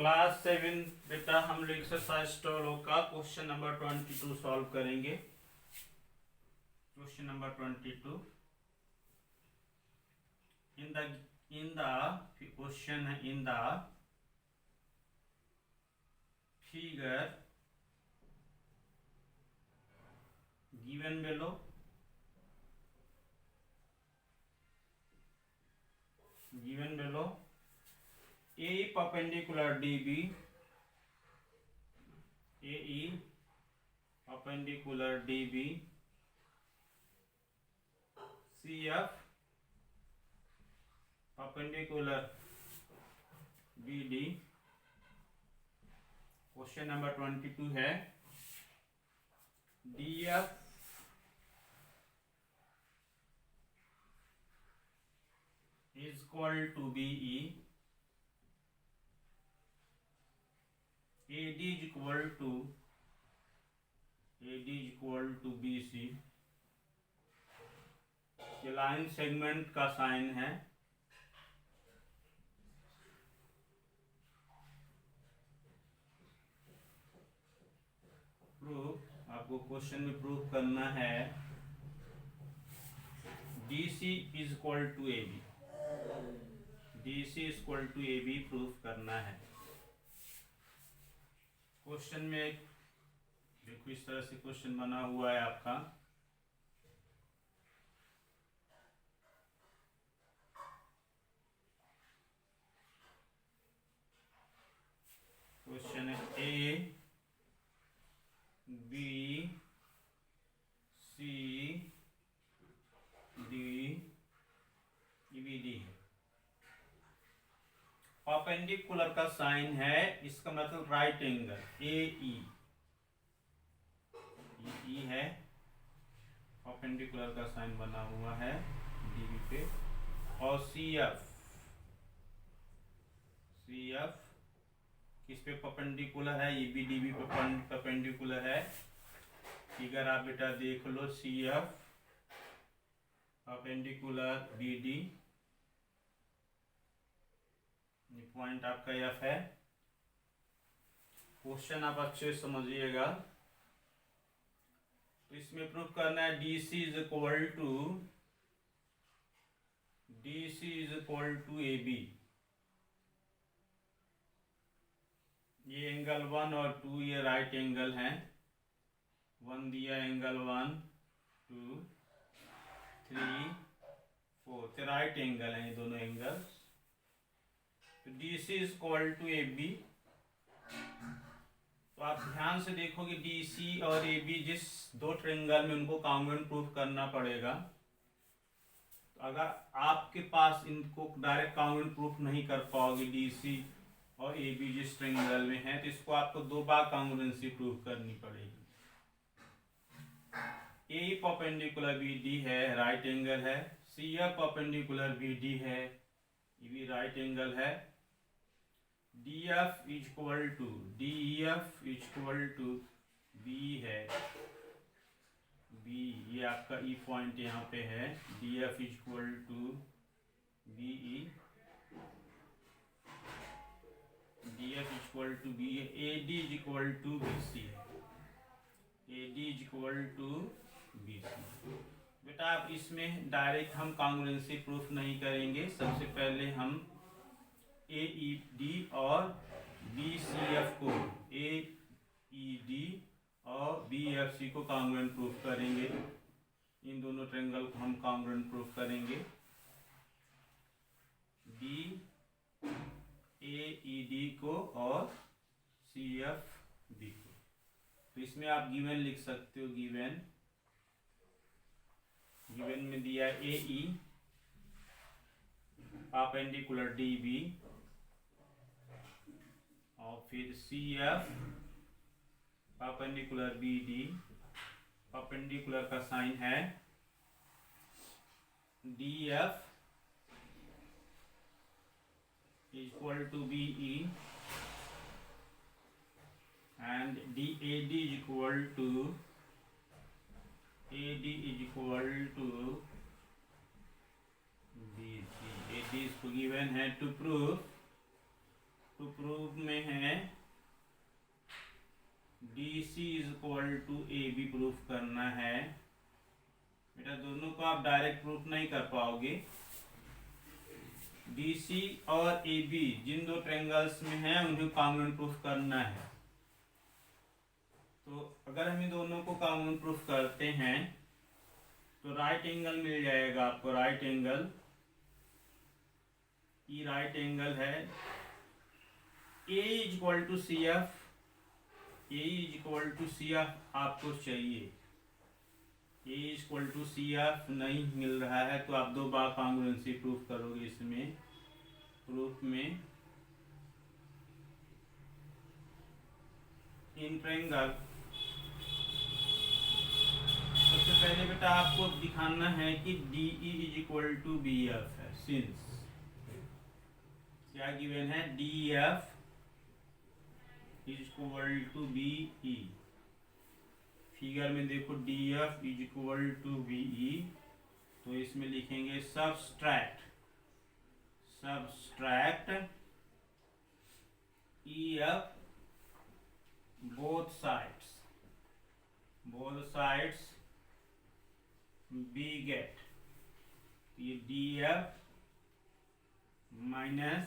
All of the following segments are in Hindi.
क्लास 7 बेटा हम लोग एक्सरसाइज 12 का क्वेश्चन नंबर 22 सॉल्व करेंगे। Question number 22 in the question है in the figure given below AE perpendicular DB AE perpendicular DB CF perpendicular BD। Question number 22 है DF is equal to BE, AD is equal to BC। ये लाइन सेगमेंट का साइन है। प्रूफ आपको क्वेश्चन में प्रूफ करना है DC is equal to AB, DC is equal to AB proof करना है। क्वेश्चन में देखो इस तरह से क्वेश्चन बना हुआ है आपका। क्वेश्चन है A B C D BD है। परपेंडिकुलर का साइन है, इसका मतलब राइट एंगल AE है। परपेंडिकुलर का साइन बना हुआ है DB पे। और CF किस पे परपेंडिकुलर है? ये भी DB पे परपेंडिकुलर है। फिगर आप बेटा देख लो। CF परपेंडिकुलर BD, ये पॉइंट आपका F है। क्वेश्चन आप अच्छे से समझिएगा। तो इसमें प्रूफ करना है DC is equal to AB। ये एंगल 1 और 2 ये राइट एंगल हैं। 1 दिया एंगल 1 2 3 4 राइट एंगल हैं ये दोनों एंगल्स। तो DC is equal to AB। तो आप ध्यान से देखोगे DC और AB जिस दो ट्रायंगल में उनको कॉन्ग्रुएंट प्रूफ करना पड़ेगा। तो अगर आपके पास इनको डायरेक्ट कॉन्ग्रुएंट प्रूफ नहीं कर पाओगे DC और AB जिस ट्रायंगल में है, तो इसको आपको दो बार कॉन्ग्रुएंसी प्रूफ करनी पड़ेगी। AE परपेंडिकुलर BD है, राइट एंगल है। CF परपेंडिकुलर BD है, ये भी राइट एंगल है। DEF is equal to B है। B ये आपका E पॉइंट यहाँ पे है। DF is equal to BE, DF is equal to B। AD is equal to BC है। AD is equal to BC। बेटा आप इसमें डायरेक्ट हम कॉन्ग्रुएंसी प्रूफ नहीं करेंगे। सबसे पहले हम AED और BCF को AED और BFC को कॉन्ग्रुएंट प्रूफ करेंगे। इन दोनों ट्रायंगल को हम कॉन्ग्रुएंट प्रूफ करेंगे। AED को और CFD को। तो इसमें आप गिवन लिख सकते हो। गिवन में दिया AE परपेंडिकुलर DB और फिर CF परपेंडिकुलर BD। परपेंडिकुलर का साइन है DF equal to BE and AD is equal to BC। AD इसको गिवन है। टू टू प्रूव में है DC is equal to AB proof करना है। बेटा दोनों को आप डायरेक्ट प्रूफ नहीं कर पाओगे। DC और AB जिन दो ट्रायंगल्स में है उन्हें कॉन्ग्रुएंट प्रूफ करना है। तो अगर हम इन दोनों को कॉन्ग्रुएंट प्रूफ करते हैं तो राइट एंगल मिल जाएगा आपको। राइट एंगल ये राइट एंगल है A is equal to CF। A is equal to CF आपको चाहिए। A is equal to CF नहीं मिल रहा है तो आप दो बार कॉन्ग्रुएंसी प्रूफ करोगे। इसमें प्रूफ में इन ट्रायंगल सबसे पहले बेटा आपको दिखाना है कि DE is equal to BF है। सिंस क्या गिवन है DF is equal to BE। Figure में देखो DF is equal to BE तो इसमें लिखेंगे subtract EF both sides B get ये DF माइनस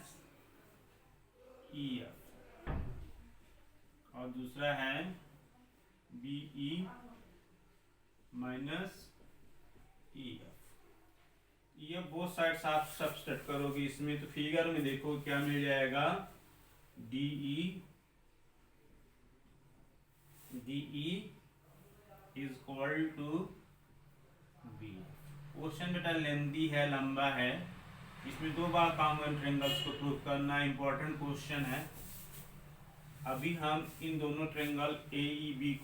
EF और दूसरा है BE माइनस EF। ये बोथ साइड्स आप सब्सट्रैक्ट करोगे इसमें तो फिगर में देखो क्या मिल जाएगा DE is equal to B। Question बेटा लेंथी है, लंबा है, इसमें दो बार कॉन्ग्रुएंट ट्रायंगल्स को प्रूव करना इंपॉर्टेंट क्वेश्चन है। अभी हम इन दोनों ट्रायंगल AED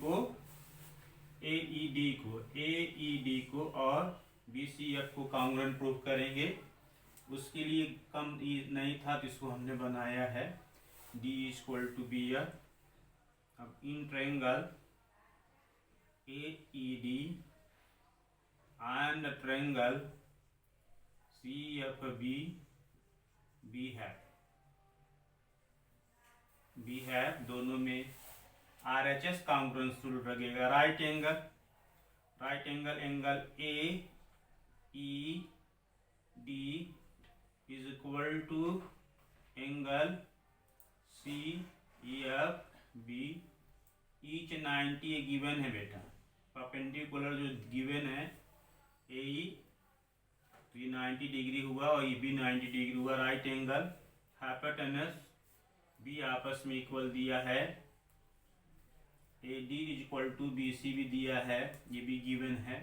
को और BCF को कॉन्ग्रुएंट प्रूव करेंगे। उसके लिए कम नहीं था तो इसको हमने बनाया है D इक्वल टू BF। अब in triangle AED and triangle CFB B है दोनों में RHS कॉन्ग्रुएंस रूल लगेगा। Right angle angle AED is equal to angle CFB। Each 90 given है बेटा। परपेंडिकुलर जो गिवन है AE तो ये 90 डिग्री हुआ और ये भी 90 डिग्री हुआ। राइट एंगल हाइपोटेनस भी आपस में इक्वल दिया है। AD is equal to BC भी दिया है, ये भी गिवन है।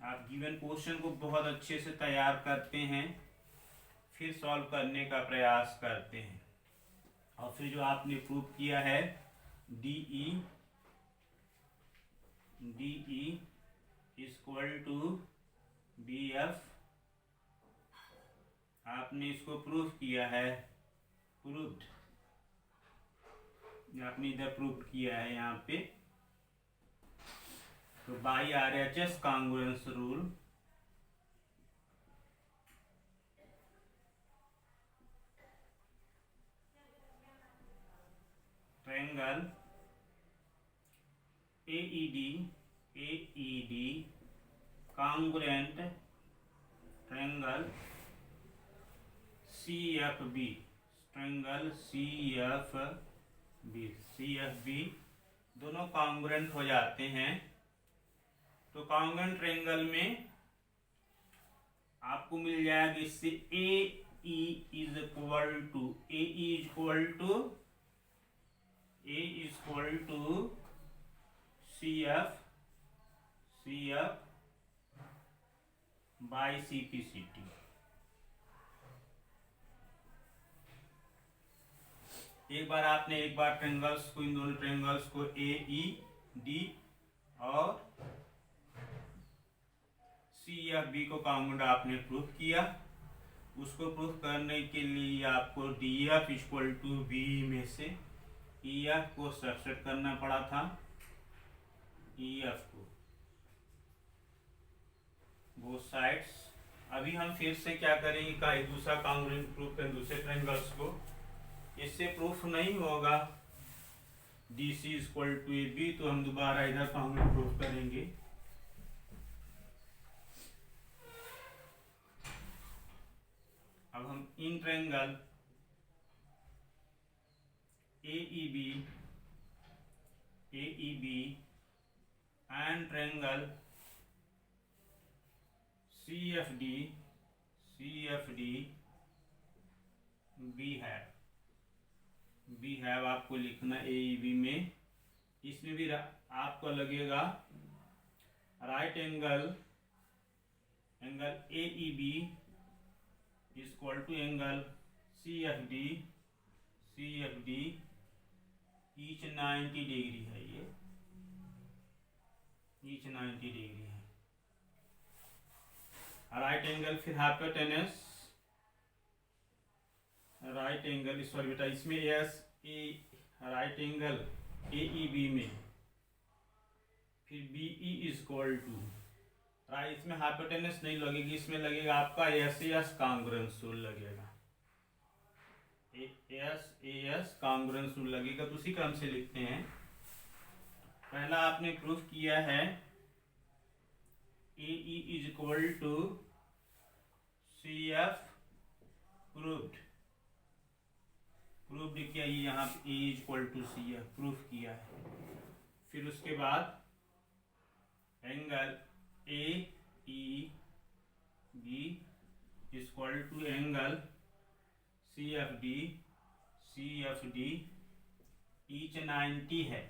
आप गिवन क्वेश्चन को बहुत अच्छे से तैयार करते हैं, फिर सॉल्व करने का प्रयास करते हैं और फिर जो आपने प्रूव किया है DE is equal to BF आपने इसको प्रूव किया है। प्रूव्ड आपने इधर प्रूव किया है यहाँ पे। तो by RHS congruence rule triangle AED congruent triangle CFB दोनों कॉन्ग्रुएंट हो जाते हैं। तो कॉन्ग्रुएंट ट्रायंगल में आपको मिल जाएगा इससे AE is equal to CF by CPCT। एक बार ट्रायंगल्स को इन दोनों ट्रायंगल्स को AED और CFB को कॉन्ग्रुएंट आपने प्रूव किया। उसको प्रूव करने के लिए आपको DF इक्वल टू B में से EF को सब्ट्रैक्ट करना पड़ा था। EF को बोथ साइड्स। अभी हम फिर से क्या करेंगे का एक दूसरा कॉन्ग्रुएंट प्रूव करें दूसरे ट्रायंगल्स को। इससे प्रूफ नहीं होगा D C equal to A B, तो हम दोबारा इधर फॉर्मूला प्रूफ करेंगे। अब हम इन triangle AEB and triangle CFD be have आपको लिखना AEB में। इसमें भी आपको लगेगा right angle AEB equal to angle CFD each 90 degree है, ये ईच 90 डिग्री है। राइट एंगल फिर हाइपोटेनस राइट एंगल, सॉरी बेटा, इसमें yes a right angle AEB में फिर BE इक्वल टू राइट, इसमें हाइपोटेनस नहीं लगेगी, इसमें लगेगा आपका एस कांग्रुएंस रूल लगेगा, एस कांग्रुएंस रूल लगेगा। तो उसी क्रम से लिखते हैं। पहला आपने प्रूफ किया है AE is equal to CF, proof किया, ये यहाँ पे A is equal to CF proof किया है। फिर उसके बाद angle AEB equal to angle CFD each 90 है,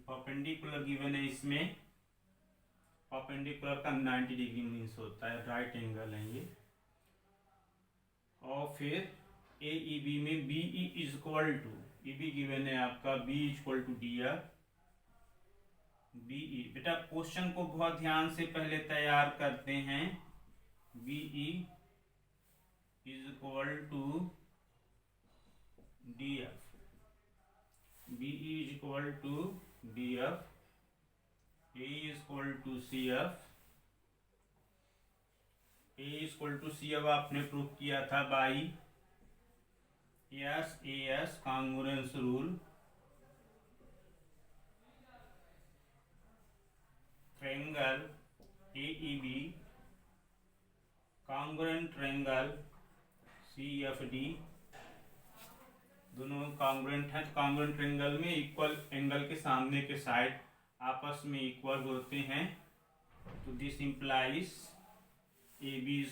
परपेंडिकुलर गिवन है, इसमें परपेंडिकुलर का 90 डिग्री मीन्स होता है, राइट एंगल है ये। और फिर AEB में BE is equal to, EB given है आपका B equal to DF BE। बेटा क्वेश्चन को बहुत ध्यान से पहले तैयार करते हैं। BE is equal to DF, BE is equal to DF, A is equal to CF, A is equal to CF आपने प्रूफ किया था by AS congruence rule. Triangle AEB congruent triangle CFD, दोनों कांग्रुएंट हैं, तो कांग्रुएंट ट्रायंगल में इक्वल एंगल के सामने के साइड आपस में इक्वल होते हैं। तो this implies AB is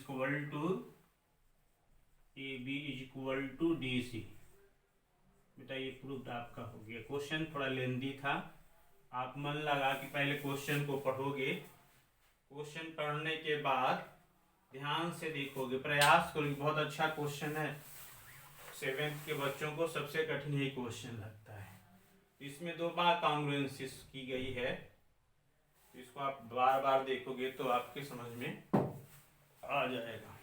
equal to DC। बेटा ये प्रूफ आपका हो गया। क्वेश्चन थोड़ा लेंदी था, आप मन लगा कि पहले क्वेश्चन को पढ़ोगे, क्वेश्चन पढ़ने के बाद ध्यान से देखोगे, प्रयास करोगे। बहुत अच्छा क्वेश्चन है, 7th के बच्चों को सबसे कठिन यही क्वेश्चन लगता है। इसमें 2 बार कांग्रुएंसिस की गई है, इसको आप बार बार देखोगे तो आपके समझ में आ जाएगा।